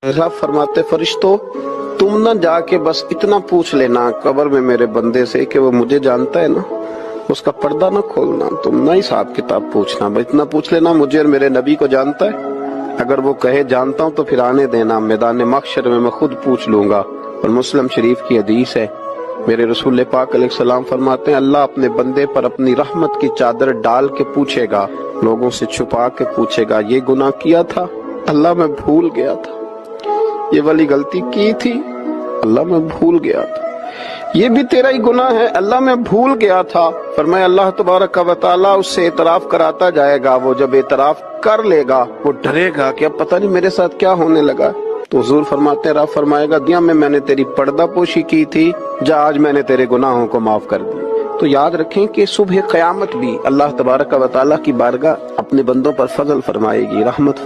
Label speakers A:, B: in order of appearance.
A: रब फरमाते फरिश्तों तुम ना जाके बस इतना पूछ लेना कब्र में मेरे बंदे से कि वो मुझे जानता है ना, उसका पर्दा ना खोलना, तुम ना हिसाब किताब पूछना, बस इतना पूछ लेना मुझे और मेरे नबी को जानता है। अगर वो कहे जानता हूं तो फिर आने देना, मैदान महशर में मैं खुद पूछ लूंगा। और मुस्लिम शरीफ की हदीस है, मेरे रसूल पाक अलैहिस्सलाम फरमाते हैं अल्लाह अपने बंदे पर अपनी रहमत की चादर डाल के पूछेगा, लोगों से छुपा के पूछेगा, ये गुनाह किया था अल्लाह मैं भूल गया था, ये वाली गलती की थी अल्लाह मैं भूल गया था, ये भी तेरा ही गुनाह है अल्लाह मैं भूल गया था। फरमाया अल्लाह तबारक व तआला उससे इतराफ कराता जाएगा। वो जब इतराफ कर लेगा वो डरेगा कि अब पता नहीं मेरे साथ क्या होने लगा। तो हुजूर फरमाते हैं, रब फरमाएगा दिया में मैंने तेरी पर्दा पोशी की थी, जा आज मैंने तेरे गुनाहों को माफ कर दिया। तो याद रखें कि सुबह क़यामत भी अल्लाह तबारक व तआला की बारगाह अपने बंदों पर फजल फरमाएगी, रहमत